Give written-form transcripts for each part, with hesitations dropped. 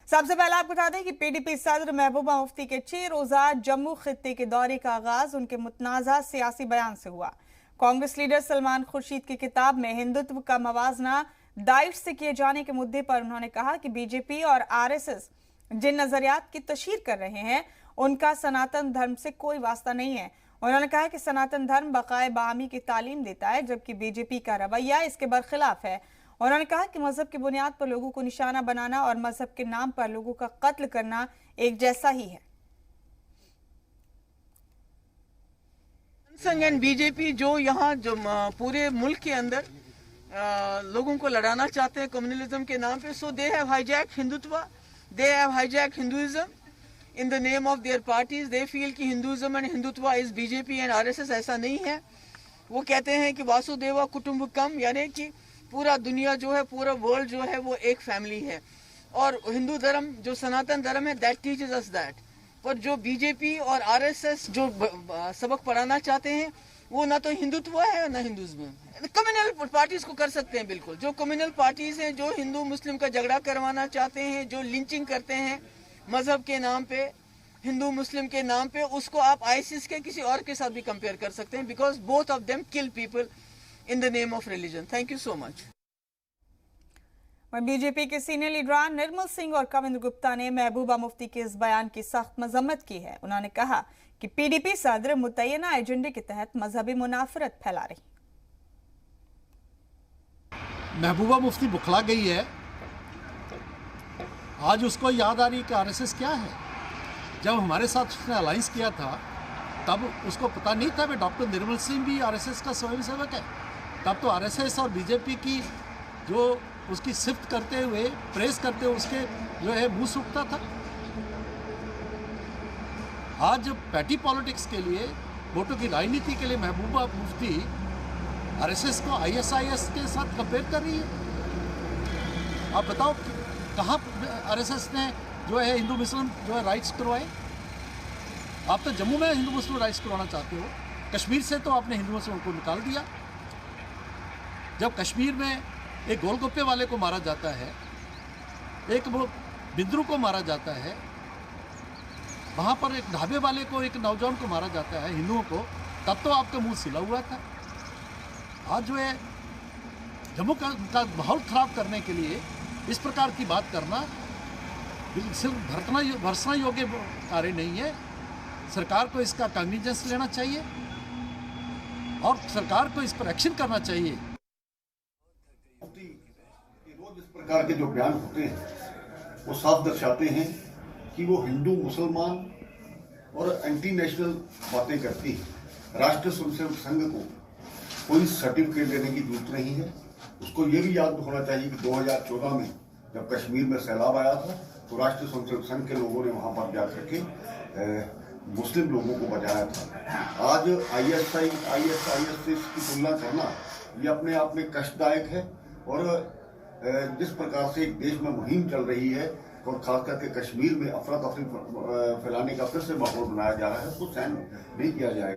सबसे पहले आपको बता दें कि पीडीपी सदर महबूबा मुफ्ती के 6 रोजा जम्मू खित्ते के दौरे का आगाज उनके मुतनाज़ा सियासी बयान से हुआ। कांग्रेस लीडर सलमान खुर्शीद की किताब में हिंदुत्व का मवाजना दाइश से किए जाने के मुद्दे पर उन्होंने कहा कि बीजेपी और आरएसएस जिन नजरियात की तशहीर कर रहे हैं उनका सनातन धर्म से कोई वास्ता नहीं है। उन्होंने कहा कि सनातन धर्म बकाए बाहमी की तालीम देता है, जबकि बीजेपी का रवैया इसके बरखिलाफ है। उन्होंने कहा कि मजहब की बुनियाद पर लोगों को निशाना बनाना और मजहब के नाम पर लोगों का कत्ल करना एक जैसा ही है। संघ एंड बीजेपी जो यहाँ जो पूरे मुल्क के अंदर लोगों को लड़ाना चाहते हैं कम्युनलिज्म के नाम पे, so they have hijack Hindutva, they have hijack Hinduism in the name of their parties. They feel कि Hinduism and Hindutva is BJP and RSS. ऐसा नहीं है। वो कहते हैं कि वासुदेवा कुटुंबकम, यानी कि पूरा दुनिया जो है, पूरा वर्ल्ड जो है वो एक फैमिली है। और हिंदू धर्म जो सनातन धर्म है दैट टीचेस अस दैट। पर जो बीजेपी और आरएसएस जो सबक पढ़ाना चाहते हैं वो ना तो हिंदुत्व है ना हिंदुइज्म। कम्युनल पार्टीज को कर सकते हैं बिल्कुल। जो कम्युनल पार्टीज हैं जो हिंदू मुस्लिम का झगड़ा करवाना चाहते हैं, जो लिंचिंग करते हैं मजहब के नाम पे, हिंदू मुस्लिम के नाम पे, उसको आप आईसिस के किसी और के साथ भी कंपेयर कर सकते हैं, because both of them kill people in the name of religion. Thank you so much. BJP के सीनियर लीडरान निर्मल सिंह और कविंद्र गुप्ता ने महबूबा मुफ्ती के इस बयान की सख्त मजम्मत की है। उन्होंने कहा कि पीडीपी सदर मुतय्यना एजेंडे के तहत मजहबी मुनाफरत फैला रही। महबूबा मुफ्ती बुखला गई है। आज उसको याद आ रही कि आरएसएस क्या है। जब हमारे साथ उसने अलायंस किया था तब उसको पता नहीं था कि डॉक्टर निर्मल सिंह भी आरएसएस का स्वयंसेवक है। तब तो आरएसएस और बीजेपी की जो उसकी सिफ्त करते हुए, प्रेस करते हुए उसके जो है मुंह सूखता था। आज पैटी पॉलिटिक्स के लिए, वोटों की राजनीति के लिए महबूबा मुफ्ती आरएसएस को आईएसआईएस के साथ कंपेयर कर रही है। आप बताओ कहाँ आरएसएस ने जो है हिंदू मुस्लिम जो है राइट्स करवाए। आप तो जम्मू में हिंदू मुस्लिम राइट्स करवाना चाहते हो, कश्मीर से तो आपने हिंदू मुस्लिम को निकाल दिया। जब कश्मीर में एक गोलगप्पे वाले को मारा जाता है, एक वो बिंद्रू को मारा जाता है, वहाँ पर एक ढाबे वाले को, एक नौजवान को मारा जाता है, हिंदुओं को, तब तो आपका मुंह सिला हुआ था। आज जो है जम्मू का माहौल ख़राब करने के लिए इस प्रकार की बात करना सिर्फ भर्सना योग्य कार्य नहीं है। सरकार को इसका कॉग्निजेंस लेना चाहिए और सरकार को इस पर एक्शन करना चाहिए। रोज इस प्रकार के जो बयान होते हैं वो साफ दर्शाते हैं कि वो हिंदू मुसलमान और एंटी नेशनल बातें करती है। राष्ट्रीय स्वयंसेवक संघ को कोई सर्टिफिकेट देने की जरूरत नहीं है। उसको ये भी याद होना चाहिए कि 2014 में जब कश्मीर में सैलाब आया था तो राष्ट्रीय स्वयंसेवक संघ के लोगों ने वहां पर जाकर के मुस्लिम लोगों को बचाया था। आज आईएसआईएस से इसकी तुलना करना ये अपने आप में कष्टदायक है। और जिस प्रकार से एक देश में मुहिम चल रही है और खास करके कश्मीर में अफरा तफरी फैलाने का फिर से माहौल बनाया जा रहा है, उसको सहन नहीं किया जाएगा।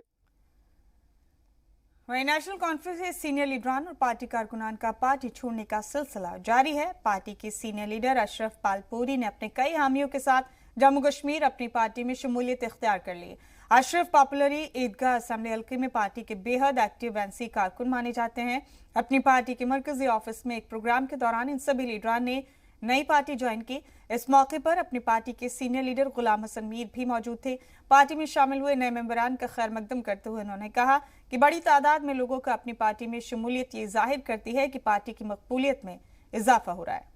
वहीं नेशनल कॉन्फ्रेंस के सीनियर लीडरान और पार्टी कारकुनान का पार्टी छोड़ने का सिलसिला जारी है। पार्टी के सीनियर लीडर अशरफ पालपुरी ने अपने कई हामियों के साथ जम्मू कश्मीर अपनी पार्टी में शमूलियत इख्तियार कर ली। अशरफ पापुलरी ईदगाह असेंबली हल्के में पार्टी के बेहद एक्टिव एनसी कारकुन माने जाते हैं। अपनी पार्टी के मरकजी ऑफिस में एक प्रोग्राम के दौरान इन सभी लीडरान ने नई पार्टी ज्वाइन की। इस मौके पर अपनी पार्टी के सीनियर लीडर गुलाम हसन मीर भी मौजूद थे। पार्टी में शामिल हुए नए मेंबरान का खैर मकदम करते हुए उन्होंने कहा कि बड़ी तादाद में लोगों का अपनी पार्टी में शमूलियत ये जाहिर करती है कि पार्टी की मकबूलियत में इजाफा हो रहा है।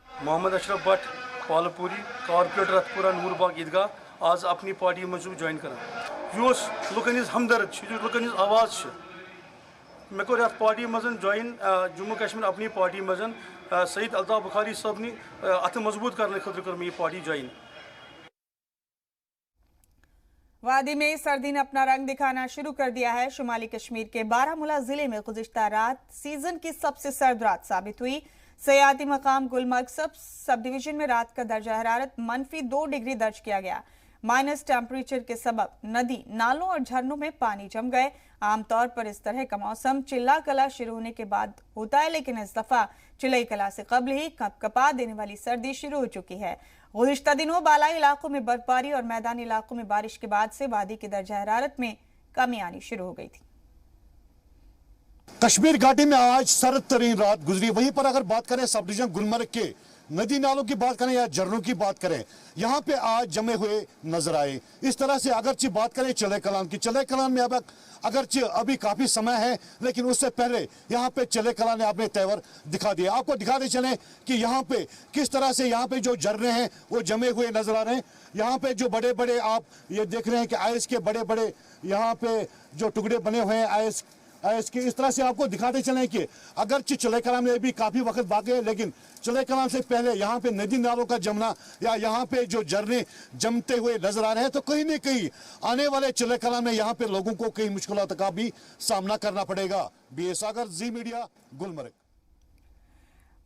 मोहम्मद अशरफ भट्ट पालपुरी कॉर्पोरेटर रतपुरा नूरबाग ईदगाह आज अपनी पार्टी मजूब ज्वाइन कर लुकन हमदर्द लुकन आवाज़ मे कोर अत पार्टी मजन ज्वाइन जम्मू कश्मीर अपनी पार्टी मजन सईद अल्ताफ बुखारी साहब ने अत मजबूत करने खतर कर ये पार्टी ज्वाइन। वादी में सर्दी ने अपना रंग दिखाना शुरू कर दिया है। शुमाली कश्मीर के बारामूला जिले में गुज़िश्ता रात सीजन की सबसे सर्द रात साबित हुई। सयाती मकाम गुलमर्ग सब डिवीजन में रात का दर्जा हरारत -2 डिग्री दर्ज किया गया। माइनस टेम्परेचर के सबब नदी, नालों और झरनों में पानी जम गए। आमतौर पर इस तरह का मौसम चिल्ला कला शुरू होने के बाद होता है, लेकिन इस दफा चिल्लाई कला से कबल ही कपकपा देने वाली सर्दी शुरू हो चुकी है। गुज़िश्ता दिनों बालाई इलाकों में बर्फबारी और मैदानी इलाकों में बारिश के बाद से वादी की दर्जा हरारत में कमी आनी शुरू हो गई थी। कश्मीर घाटी में आज सर्द तरीन रात गुजरी। वहीं पर अगर बात करें सब डिवीजन गुलमर्ग के नदी नालों की बात करें या झरनों की बात करें, यहाँ पे आज जमे हुए नजर आए। इस तरह से अगरचे बात करें चिल्लाई कलान की, चिल्लाई कलान में अब अगरचे अभी काफी समय है, लेकिन उससे पहले यहाँ पे चिल्लाई कलान ने अपने तेवर दिखा दिए। आपको दिखाते चलें कि यहाँ पे किस तरह से यहाँ पे जो झरने हैं वो जमे हुए नजर आ रहे हैं। यहाँ पे जो बड़े बड़े आप ये देख रहे हैं कि आइस के बड़े बड़े यहाँ पे जो टुकड़े बने हुए हैं आइस के, इस तरह से आपको दिखाते चलें कि अगरचे चिल्लाई कलान में भी काफी वक्त बाकी है, लेकिन चिल्लाई कलान से पहले यहाँ पे नदी नालों का जमना या यहाँ पे जो झरने जमते हुए नजर आ रहे हैं, तो कहीं न कहीं आने वाले चिल्लाई कलान में यहाँ पे लोगों को कई मुश्किलात का भी सामना करना पड़ेगा। BA सागर, जी मीडिया, गुलमर्ग।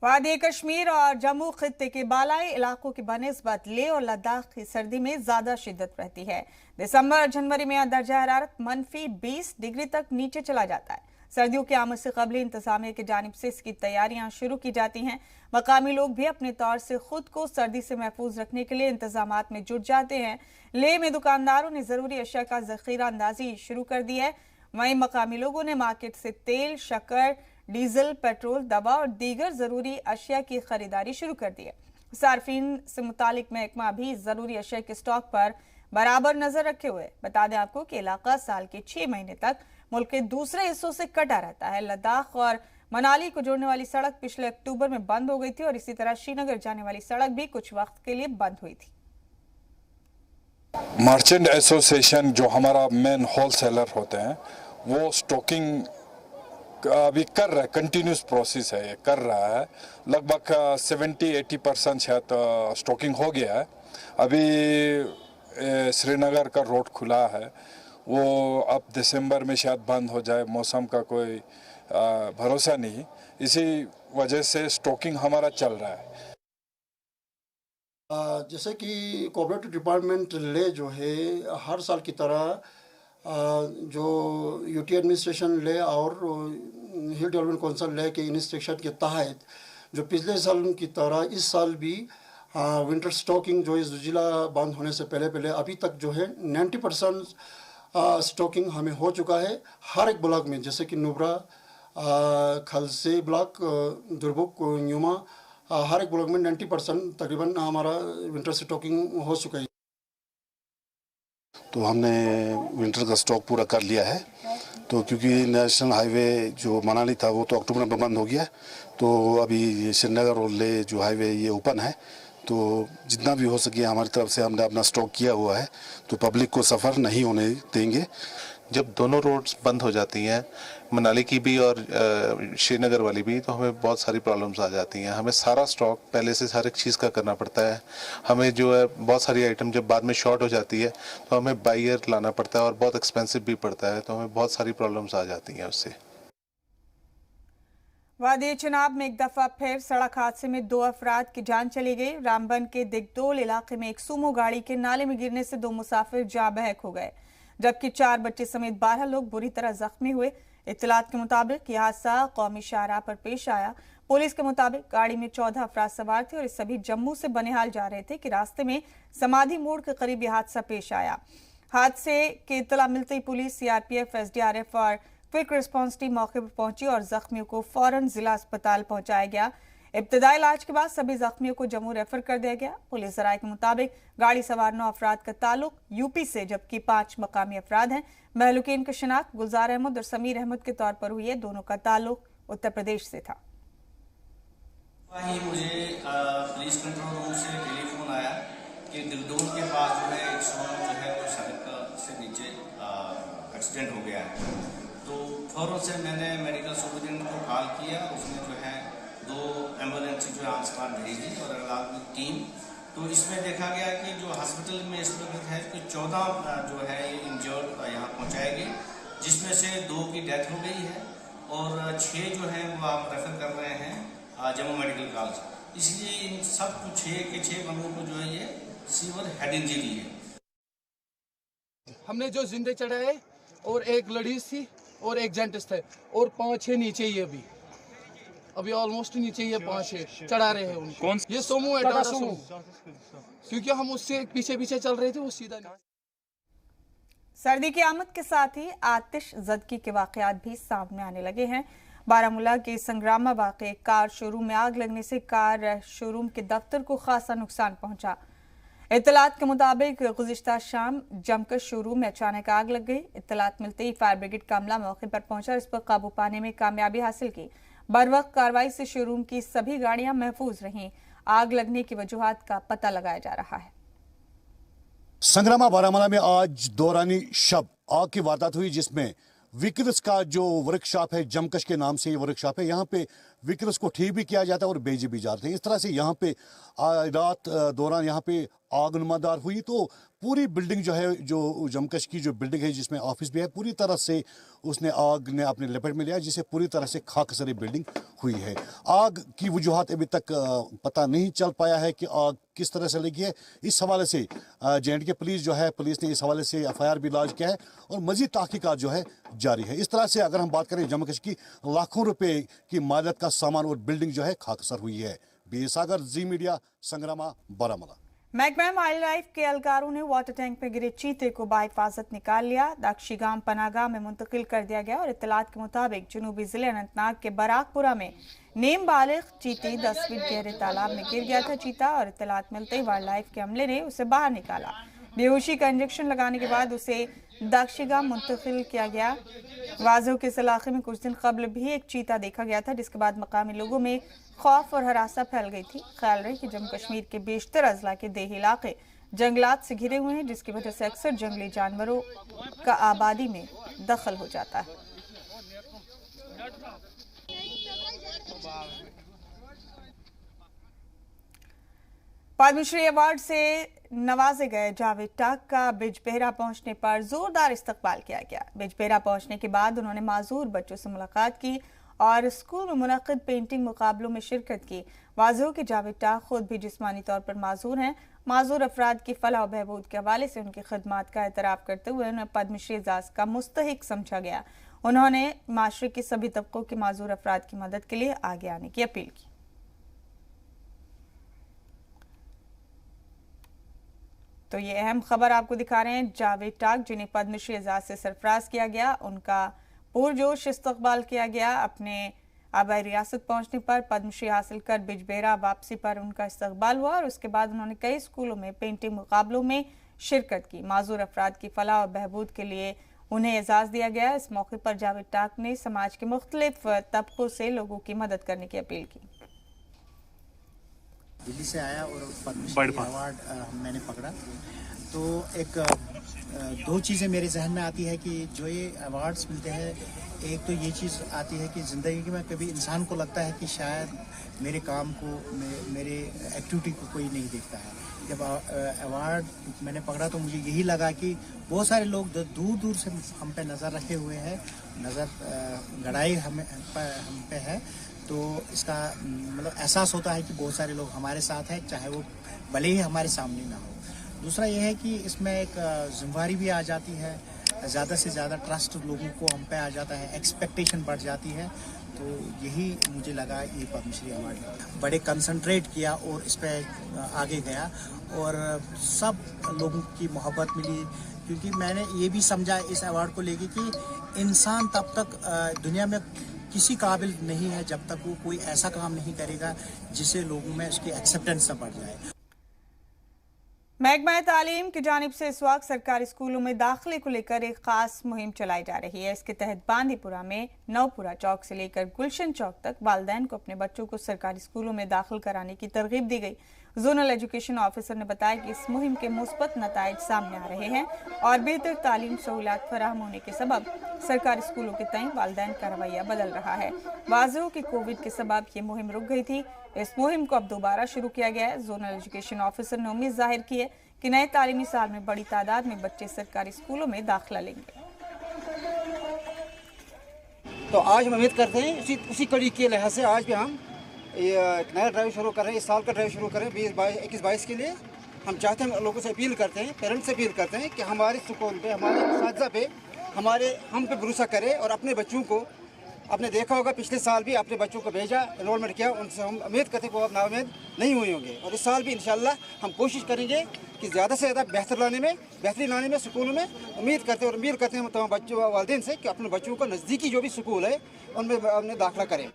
वादी कश्मीर और जम्मू खित्ते के बालाई इलाकों की बनिस्बत लेह और लद्दाख की सर्दी में ज्यादा शिद्दत रहती है। दिसंबर और जनवरी में दर्जा हरारत -20 डिग्री तक नीचे चला जाता है। सर्दियों की आमद से कबल इंतजामिया की जानिब से इसकी तैयारियां शुरू की जाती हैं। मकामी लोग भी अपने तौर से खुद को सर्दी से महफूज रखने के लिए इंतजामात में जुट जाते हैं। लेह में दुकानदारों ने जरूरी अशिया का जखीरा अंदाजी शुरू कर दी है। वहीं मकामी लोगों ने मार्केट से तेल, शक्कर, डीजल, पेट्रोल, दवा और दीगर जरूरी अशिया की खरीदारी शुरू कर दी है। सार्फिन से मुतालिक महकमा भी जरूरी अशिया के स्टॉक पर बराबर नजर रखे हुए। बता दें आपको कि इलाका साल के 6 महीने तक मुल्क के दूसरे हिस्सों से कटा रहता है। लद्दाख और मनाली को जोड़ने वाली सड़क पिछले अक्टूबर में बंद हो गई थी और इसी तरह श्रीनगर जाने वाली सड़क भी कुछ वक्त के लिए बंद हुई थी। मर्चेंट एसोसिएशन जो हमारा मेन होलसेलर होते हैं, वो स्टॉकिंग अभी कर रहा है, कंटिन्यूस प्रोसेस है, ये कर रहा है। लगभग 70-80% शायद स्टॉकिंग हो गया है। अभी श्रीनगर का रोड खुला है, वो अब दिसंबर में शायद बंद हो जाए, मौसम का कोई भरोसा नहीं। इसी वजह से स्टॉकिंग हमारा चल रहा है। जैसे कि कोऑपरेटिव डिपार्टमेंट ले जो है हर साल की तरह जो यूटी एडमिनिस्ट्रेशन ले और हिल डेवलपमेंट काउंसिल ले के इंस्ट्रक्शन के तहत जो पिछले साल की तरह इस साल भी विंटर स्टॉकिंग जो इस जिला बंद होने से पहले अभी तक जो है 90% स्टॉकिंग हमें हो चुका है। हर एक ब्लॉक में, जैसे कि नुब्रा, खलसे ब्लॉक, दुर्बुक, न्यूमा, हर एक ब्लॉक में 90% तकरीबन हमारा विंटर स्टॉकिंग हो चुका है। तो हमने विंटर का स्टॉक पूरा कर लिया है। तो क्योंकि नेशनल हाईवे जो मनाली था वो तो अक्टूबर में बंद हो गया, तो अभी श्रीनगर और ले जो हाईवे ये ओपन है। तो जितना भी हो सके हमारी तरफ से हमने अपना स्टॉक किया हुआ है, तो पब्लिक को सफ़र नहीं होने देंगे। जब दोनों रोड्स बंद हो जाती हैं, मनाली की भी और श्रीनगर वाली भी, तो हमें बहुत सारी प्रॉब्लम्स आ जाती हैं। हमें सारा स्टॉक पहले से हर एक चीज़ का करना पड़ता है। हमें जो है बहुत सारी आइटम जब बाद में शॉर्ट हो जाती है तो हमें बायर लाना पड़ता है और बहुत एक्सपेंसिव भी पड़ता है, तो हमें बहुत सारी प्रॉब्लम्स आ जाती हैं उससे। वादी चिनाब में एक दफा फिर सड़क हादसे में 2 अफराद की जान चली गई। रामबन के दिगडोल इलाके में एक सूमो गाड़ी के नाले में गिरने से 2 मुसाफिर जाँ बहक हो गए, जबकि 4 बच्चे समेत 12 लोग बुरी तरह जख्मी हुए। इत्तलात के मुताबिक यह हादसा कौमी शाहराह पर पेश आया। पुलिस के मुताबिक गाड़ी में 14 अफराद सवार थे और ये सभी जम्मू से बनिहाल जा रहे थे कि रास्ते में समाधि मोड़ के करीब यह हादसा पेश आया। हादसे की इत्तला मिलते ही पुलिस, CRPF, SDRF और क्विक रिस्पांस टीम मौके पर पहुंची और जख्मियों को फौरन जिला अस्पताल पहुंचाया गया। इब्तदाई इलाज के बाद सभी जख्मियों को जम्मू रेफर कर दिया गया। पुलिस जराये के मुताबिक गाड़ी सवार 9 अफराद का ताल्लुक यूपी से, जबकि 5 मकामी अफराद हैं। महलूकीन की शिनाख्त गुलजार अहमद और समीर अहमद के तौर पर हुई है। दोनों का ताल्लुक उत्तर प्रदेश से था। मुझे पुलिस कंट्रोल रूम से टेलीफोन आया कि दिगडोल के पास जो है एक सोम जो है वो सड़क से नीचे एक्सीडेंट हो गया है। तो फौरन से मैंने मेडिकल सुपरिटेंडेंट को कॉल किया। उसने जो है 2 एम्बुलेंस जो है आसपास भेजी और अलग टीम। तो इसमें देखा गया कि जो हॉस्पिटल में इस वक्त है कि 14 जो है इंजर्ड यहाँ पहुँचाए गए, जिसमें से 2 की डेथ हो गई है और 6 जो है वो आप रेफर कर रहे हैं जम्मू मेडिकल कॉलेज। इसलिए इन सब 6 के 6 बंदों को जो है ये सीवियर हेड इंजरी है। हमने जो जिंदे चढ़ाए और एक लेडीज थी और एक जेंट्स थे और 5-6 नीचे ही अभी ऑलमोस्ट नीचे ही 5-6 चढ़ा रहे हैं उनको। कौन ये सोमो है, टाटा सोमो, क्योंकि हम उससे पीछे चल रहे थे, वो सीधा नहीं। सर्दी की आमद के साथ ही आतिश ज़दगी के वाकयात भी सामने आने लगे हैं। बारामूला के संग्रामा वाक़े कार शोरूम में आग लगने से कार शोरूम के दफ्तर को खासा नुकसान पहुंचा। इत्तलात के मुताबिक गुज़िश्ता शाम जमकर शोरूम में अचानक आग लग गई। इत्तलात मिलते ही फायर ब्रिगेड का अमला मौके पर पहुंचा और इस पर काबू पाने में कामयाबी हासिल की। बरवक्त कार्रवाई से शोरूम की सभी गाड़ियां महफूज रहीं। आग लगने की वजूहात का पता लगाया जा रहा है। संग्रामा बारामूला में आज दौरानी शब आग की वारदात हुई, जिसमें विक्रस का जो वर्कशॉप है, जमकश के नाम से ये वर्कशॉप है, यहाँ पे विक्रस को ठीक भी किया जाता है और बेचे भी जाते हैं। इस तरह से यहाँ पे रात दौरान यहाँ पे आग नुमादार हुई तो पूरी बिल्डिंग जो है, जो जमकश की जो बिल्डिंग है जिसमें ऑफिस भी है, पूरी तरह से उसने आग ने अपने लपेट में लिया, जिससे पूरी तरह से खाकसरी बिल्डिंग हुई है। आग की वजूहात अभी तक पता नहीं चल पाया है कि आग किस तरह से लगी है। इस हवाले से J&K पुलिस जो है, पुलिस ने इस हवाले से FIR भी लॉन्च किया है और मजीद तहकीकात जो है जारी है। इस तरह से अगर हम बात करें जमकश की, लाखों रुपए की मालियत का सामान और बिल्डिंग जो है खाकसर हुई है। बी सागर, जी मीडिया, संग्रामा बारामूला। महकमा वाइल्ड लाइफ के एहलकारों ने वाटर टैंक में गिरे चीते को बाहिफाजत निकाल लिया। दाक्षीगाम पनागाह में मुंतकिल कर दिया गया और इत्तलात के मुताबिक जनूबी जिले अनंतनाग के बराकपुरा में नेम बालिग चीती 10 फीट गहरे तालाब में गिर गया था चीता, और इत्तलात मिलते ही वाइल्ड लाइफ के अमले ने उसे बाहर निकाला। बेहोशी का इंजेक्शन लगाने के बाद उसे दाक्षीगाम मुंतकिल किया गया। वाजो के इस इलाके में कुछ दिन कबल भी एक चीता देखा गया था, जिसके बाद मकामी लोगों में खौफ और हरासा फैल गई थी। ख्याल रहे कि जम्मू कश्मीर के बेशतर अजला के देही इलाके जंगलात से घिरे हुए हैं, जिसकी वजह से अक्सर जंगली जानवरों का आबादी में दखल हो जाता है। पद्मश्री अवार्ड से नवाजे गए जावेद टाक का बिजबेहरा पहुंचने पर जोरदार इस्तकबाल किया गया। बिजबेहरा पहुंचने के बाद उन्होंने माजूर बच्चों से मुलाकात की और स्कूल में मुनक्किद पेंटिंग मुकाबलों में शिरकत की। वाज़ेह कि जावेद टाक खुद भी जिस्मानी तौर पर माजूर हैं। माजूर अफराद की फलाह और बहबूद के हवाले से उनकी खिदमात का एतराफ़ करते हुए उन्हें पद्मश्री एजाज़ का मुस्तहिक समझा गया। उन्होंने माशरे के सभी तबकों के माजूर अफराद की मदद के लिए आगे आने की अपील की। तो ये अहम खबर आपको दिखा रहे हैं। जावेद टाक, जिन्हें पद्मश्री एजाज़ से सरफराज किया गया, उनका पुरजोश इस्तकबाल किया गया। अपने आबाई रियासत पहुंचने पर पद्मश्री हासिल कर बिजबेहरा वापसी पर उनका इस्तकबाल हुआ और उसके बाद उन्होंने कई स्कूलों में पेंटिंग मुकाबलों में शिरकत की। माजूर अफराद की फलाह और बहबूद के लिए उन्हें एजाज़ दिया गया। इस मौके पर जावेद टाक ने समाज के मुख्तलिफ तबकों से लोगों की मदद करने की अपील की। दिल्ली से आया और पद्मश्री अवार्ड मैंने पकड़ा, तो एक दो चीज़ें मेरे जहन में आती है कि जो ये अवार्ड्स मिलते हैं, एक तो ये चीज़ आती है कि ज़िंदगी में कभी इंसान को लगता है कि शायद मेरे काम को, मेरे एक्टिविटी को कोई नहीं देखता है। जब अवार्ड मैंने पकड़ा तो मुझे यही लगा कि बहुत सारे लोग दूर दूर से हम पे नज़र रखे हुए हैं, नज़र गड़ाई हम पे है, तो इसका मतलब एहसास होता है कि बहुत सारे लोग हमारे साथ हैं, चाहे वो भले ही हमारे सामने ना हो। दूसरा यह है कि इसमें एक जिम्मेदारी भी आ जाती है, ज़्यादा से ज़्यादा ट्रस्ट लोगों को हम पे आ जाता है, एक्सपेक्टेशन बढ़ जाती है। तो यही मुझे लगा ये पद्मश्री अवार्ड बड़े कंसंट्रेट किया और इस पर आगे गया और सब लोगों की मोहब्बत मिली, क्योंकि मैंने ये भी समझा इस अवार्ड को लेके कि इंसान तब तक दुनिया में किसी काबिल नहीं है जब तक वो कोई ऐसा काम नहीं करेगा जिससे लोगों में उसकी एक्सेप्टेंस बढ़ जाए। महकमा तालीम की जानिब से इस वक्त सरकारी स्कूलों में दाखिले को लेकर एक खास मुहिम चलाई जा रही है। इसके तहत बांदीपुरा में नवपुरा चौक से लेकर गुलशन चौक तक वालिदैन को अपने बच्चों को सरकारी स्कूलों में दाखिल कराने की तरगीब दी गई। जोनल एजुकेशन ऑफिसर ने बताया कि इस मुहिम के मुस्बत नताइज सामने आ रहे हैं और बेहतर तालीम सहूलियात फराहम होने के सबब सरकारी स्कूलों के तय वालिदैन का रवैया बदल रहा है। वाज़ेह कि कोविड के सबब ये मुहिम रुक गई थी। इस मुहिम को अब दोबारा शुरू किया गया है। जोनल एजुकेशन ऑफिसर ने उम्मीद जाहिर की है कि नए तालीमी साल में बड़ी तादाद में बच्चे सरकारी स्कूलों में दाखिला लेंगे। तो आज हम उम्मीद करते हैं उसी कड़ी के लिहाज से आज भी हम एक नया ड्राइव शुरू कर रहे हैं, इस साल का ड्राइव शुरू कर रहे हैं 21-22 के लिए। हम चाहते हैं, लोगों से अपील करते हैं, पेरेंट्स से अपील करते हैं कि हमारे स्कूल पे, हमारे साथी पे, हम पे भरोसा करें और अपने बच्चों को, आपने देखा होगा पिछले साल भी अपने बच्चों को भेजा, एनरोलमेंट किया, उनसे हम उम्मीद करते हैं कि वो अब नाउम्मीद नहीं हुए होंगे। और इस साल भी इंशाल्लाह हम कोशिश करेंगे कि ज़्यादा से ज़्यादा बेहतरी लाने में स्कूलों में उम्मीद करते हैं हम तमाम बच्चों वालिदैन से कि अपने बच्चों को नज़दीकी जो भी स्कूल है उनमें दाखिला करें।